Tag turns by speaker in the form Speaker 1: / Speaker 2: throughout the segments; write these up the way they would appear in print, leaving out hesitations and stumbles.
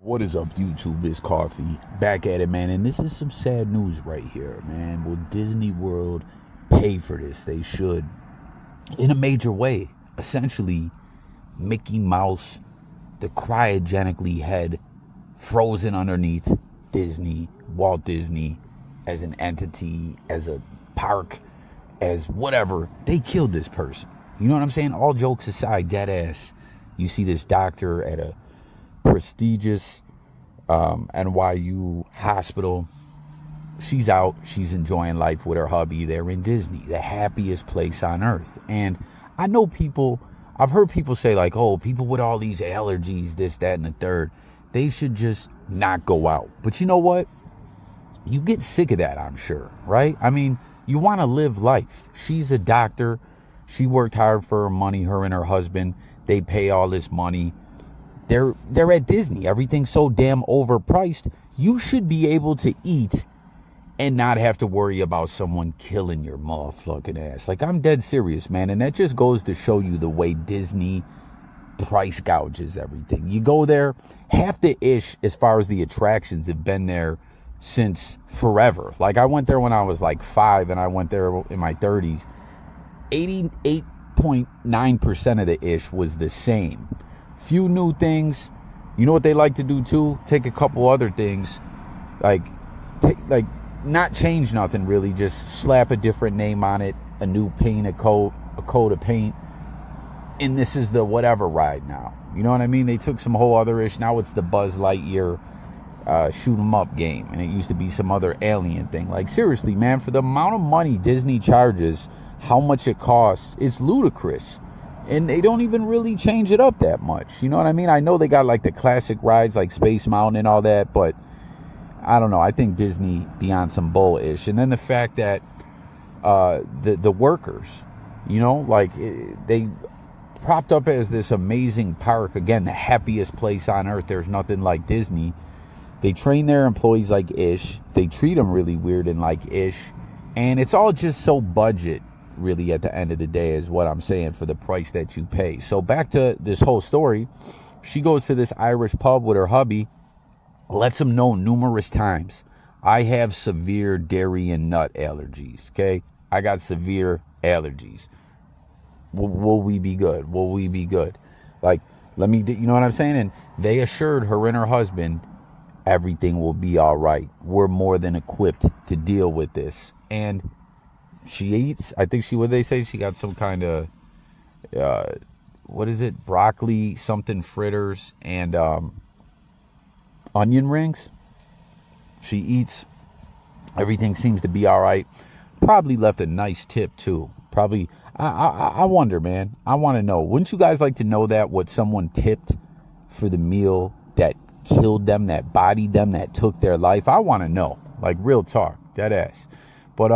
Speaker 1: What is up, YouTube? It's Coffee. Back at it, man. And this is some sad news right here, man. Will Disney World pay for this? They should. In a major way. Essentially, Mickey Mouse, the cryogenically head, frozen underneath Disney, Walt Disney, as an entity, as a park, as whatever. They killed this person. You know what I'm saying? All jokes aside, dead ass. You see this doctor at a prestigious NYU hospital. She's out. She's enjoying life with her hubby. They're in Disney, the happiest place on earth. And I know people, I've heard people say like, oh, people with all these allergies, this, that, and the third, they should just not go out. But you know what? You get sick of that, I'm sure, right? I mean, you want to live life. She's a doctor. She worked hard for her money, her and her husband. They pay all this money. They're at Disney. Everything's so damn overpriced. You should be able to eat and not have to worry about someone killing your motherfucking ass. Like, I'm dead serious, man. And that just goes to show you the way Disney price gouges everything. You go there, half the ish as far as the attractions have been there since forever. Like, I went there when I was like 5 and I went there in my 30s. 88.9% of the ish was the same. Few new things. You know what they like to do too? Take a couple other things, like not change nothing really, just slap a different name on it, a new paint, a coat of paint, and this is the whatever ride now. You know what I mean? They took some whole other ish. Now it's the Buzz Lightyear shoot 'em up game, and it used to be some other alien thing. Like, seriously, man, for the amount of money Disney charges, how much it costs, it's ludicrous. And they don't even really change it up that much. You know what I mean? I know they got like the classic rides like Space Mountain and all that, but I don't know. I think Disney beyond some bull-ish. And then the fact that the workers, you know, like they propped up as this amazing park. Again, the happiest place on earth. There's nothing like Disney. They train their employees like ish. They treat them really weird and like ish. And it's all just so budget, really, at the end of the day, is what I'm saying, for the price that you pay. So back to this whole story. She goes to this Irish pub with her hubby, lets him know numerous times, I have severe dairy and nut allergies, okay? I got severe allergies. Will we be good? Will we be good? Like, you know what I'm saying? And they assured her and her husband, everything will be all right. We're more than equipped to deal with this. And she eats, I think what they say, she got some kind of, what is it? Broccoli, something fritters, and onion rings. She eats. Everything seems to be all right. Probably left a nice tip, too. Probably, I wonder, man. I want to know. Wouldn't you guys like to know that, what someone tipped for the meal that killed them, that bodied them, that took their life? I want to know. Like, real talk. Dead ass. But,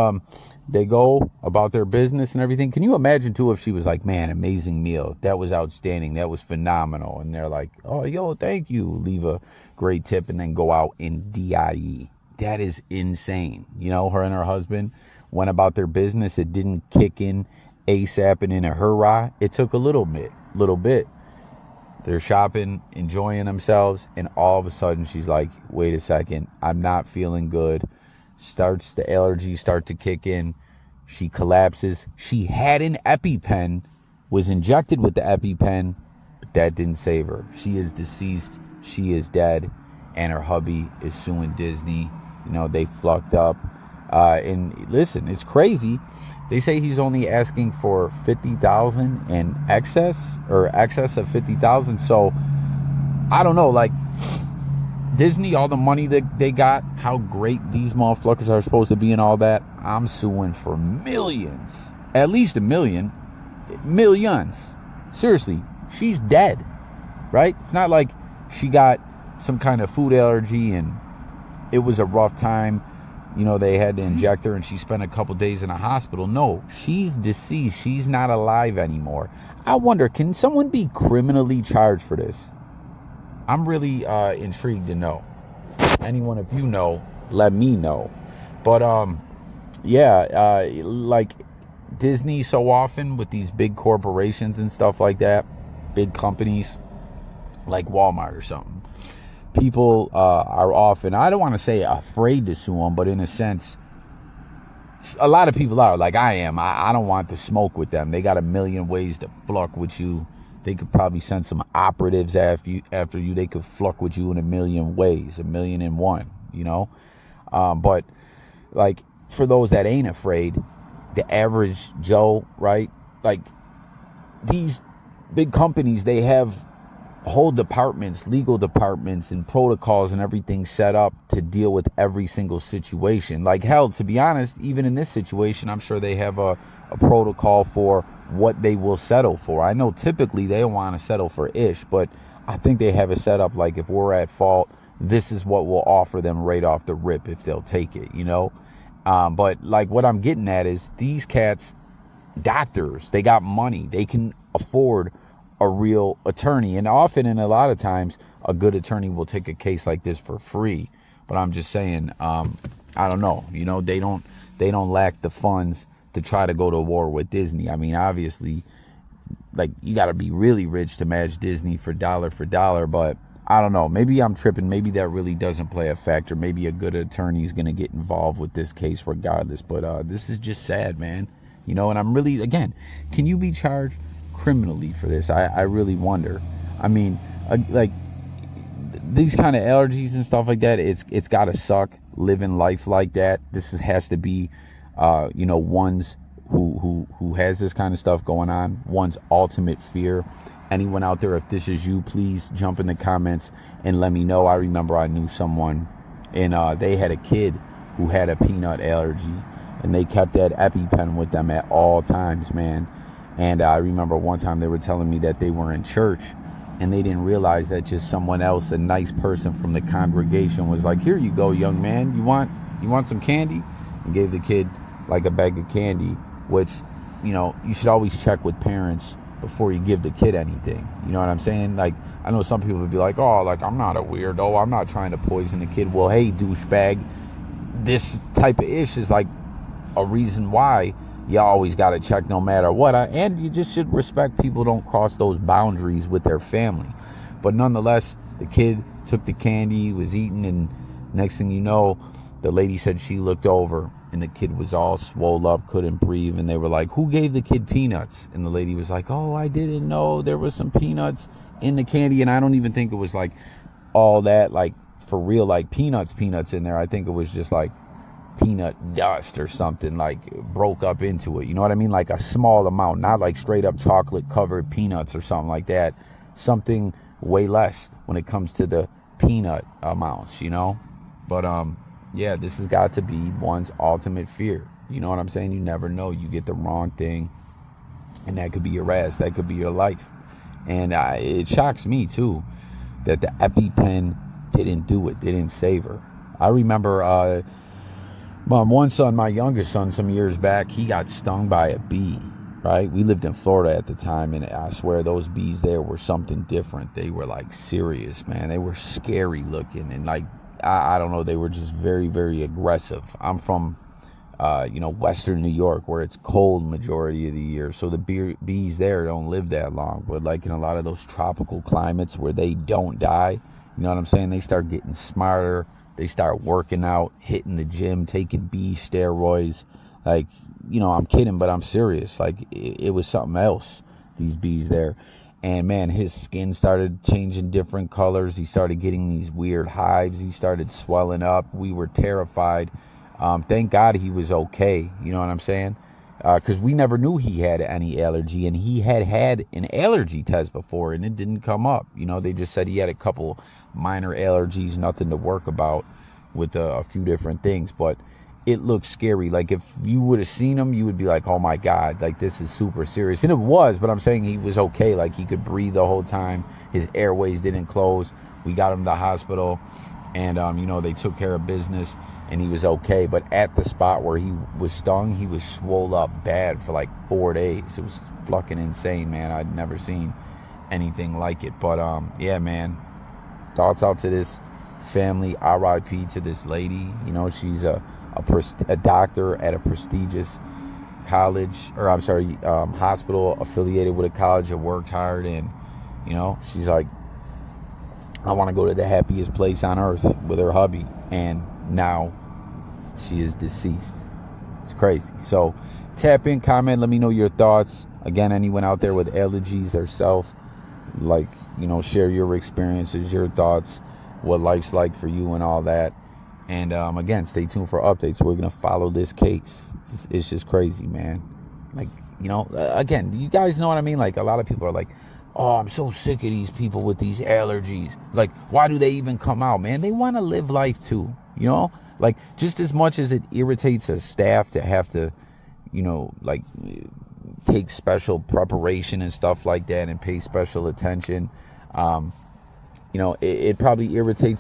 Speaker 1: they go about their business and everything. Can you imagine, too, if she was like, man, amazing meal. That was outstanding. That was phenomenal. And they're like, oh, yo, thank you. Leave a great tip and then go out and die. That is insane. You know, her and her husband went about their business. It didn't kick in ASAP and in a hurrah. It took a little bit. They're shopping, enjoying themselves. And all of a sudden, she's like, wait a second. I'm not feeling good. The allergies start to kick in. She collapses. She had an EpiPen, was injected with the EpiPen, but that didn't save her. She is deceased. She is dead. And her hubby is suing Disney. You know, they fucked up. And listen, it's crazy. They say he's only asking for $50,000 in excess of $50,000. So I don't know, like, Disney, all the money that they got, how great these motherfuckers are supposed to be and all that, I'm suing for millions. At least $1 million. Millions. Seriously, she's dead, right? It's not like she got some kind of food allergy and it was a rough time. You know, they had to inject her and she spent a couple days in a hospital. No, she's deceased. She's not alive anymore. I wonder, can someone be criminally charged for this? I'm really intrigued to know. Anyone, if you know, let me know. But, like Disney so often with these big corporations and stuff like that, big companies like Walmart or something, people are often, I don't want to say afraid to sue them, but in a sense, a lot of people are, like I am. I don't want to smoke with them. They got a million ways to fluck with you. They could probably send some operatives after you. They could fluck with you in a million ways, 1,000,001, you know. But like for those that ain't afraid, the average Joe, right? Like these big companies, they have whole departments, legal departments and protocols and everything set up to deal with every single situation. Like hell, to be honest, even in this situation, I'm sure they have a protocol for what they will settle for. I know typically they want to settle for ish, but I think they have it set up like if we're at fault, this is what we'll offer them right off the rip if they'll take it, you know? But like what I'm getting at is these cats, doctors, they got money. They can afford a real attorney. And often, and a lot of times, a good attorney will take a case like this for free. But I'm just saying, I don't know. You know, they don't lack the funds to try to go to war with Disney. I mean, obviously, like you got to be really rich to match Disney for dollar, but I don't know. Maybe I'm tripping. Maybe that really doesn't play a factor. Maybe a good attorney is going to get involved with this case regardless. But this is just sad, man. You know, and I'm really, again, can you be charged criminally for this? I really wonder. I mean, like these kind of allergies and stuff like that, it's got to suck living life like that. This has to be, you know, one's who has this kind of stuff going on, one's ultimate fear. Anyone out there, if this is you, please jump in the comments and let me know. I remember I knew someone and they had a kid who had a peanut allergy and they kept that EpiPen with them at all times, man. And I remember one time they were telling me that they were in church and they didn't realize that just someone else, a nice person from the congregation, was like, here you go, young man, you want some candy? And gave the kid like a bag of candy, which, you know, you should always check with parents before you give the kid anything. You know what I'm saying? Like, I know some people would be like, oh, like, I'm not a weirdo, I'm not trying to poison the kid. Well, hey, douchebag, this type of ish is like a reason why you always got to check no matter what. And you just should respect people don't cross those boundaries with their family. But nonetheless, the kid took the candy, was eating, and next thing you know, the lady said she looked over and the kid was all swole up, couldn't breathe, and they were like, who gave the kid peanuts? And the lady was like, oh, I didn't know there was some peanuts in the candy. And I don't even think it was like all that, like for real, like peanuts in there. I think it was just like peanut dust or something, like broke up into it, you know what I mean? Like a small amount, not like straight up chocolate covered peanuts or something like that. Something way less when it comes to the peanut amounts, you know? But yeah, this has got to be one's ultimate fear. You know what I'm saying? You never know. You get the wrong thing and that could be your ass, that could be your life. And it shocks me too that the EpiPen didn't do it, didn't save her. I remember my youngest son, some years back, he got stung by a bee, right? We lived in Florida at the time, and I swear those bees there were something different. They were like serious, man. They were scary looking, and like, I don't know, they were just very, very aggressive. I'm from, you know, Western New York, where it's cold majority of the year, so the bees there don't live that long. But like in a lot of those tropical climates where they don't die, you know what I'm saying? They start getting smarter. They start working out, hitting the gym, taking bee steroids. Like, you know, I'm kidding, but I'm serious. Like, it was something else, these bees there. And, man, his skin started changing different colors. He started getting these weird hives. He started swelling up. We were terrified. Thank God he was okay. You know what I'm saying? Because we never knew he had any allergy. And he had an allergy test before, and it didn't come up. You know, they just said he had a couple minor allergies, nothing to work about with a few different things. But it looked scary. Like, if you would have seen him, you would be like, oh my God, like, this is super serious. And it was, but I'm saying he was okay. Like, he could breathe the whole time. His airways didn't close. We got him to the hospital, and you know, they took care of business, and he was okay. But at the spot where he was stung, he was swole up bad for like 4 days. It was fucking insane, man. I'd never seen anything like it. But yeah, man, thoughts out to this family. RIP to this lady. You know, she's a doctor at a prestigious college, or I'm sorry, hospital affiliated with a college that worked hard. And, you know, she's like I want to go to the happiest place on earth with her hubby, and now she is deceased. It's crazy. So tap in, comment, let me know your thoughts. Again, anyone out there with allergies herself, like, share your experiences, your thoughts, what life's like for you and all that. And again, stay tuned for updates. We're going to follow this case. It's just crazy, man. Like, again, you guys know what I mean? Like, a lot of people are like, oh, I'm so sick of these people with these allergies. Like, why do they even come out, man? They want to live life too, Like, just as much as it irritates a staff to have to, like, take special preparation and stuff like that and pay special attention, it probably irritates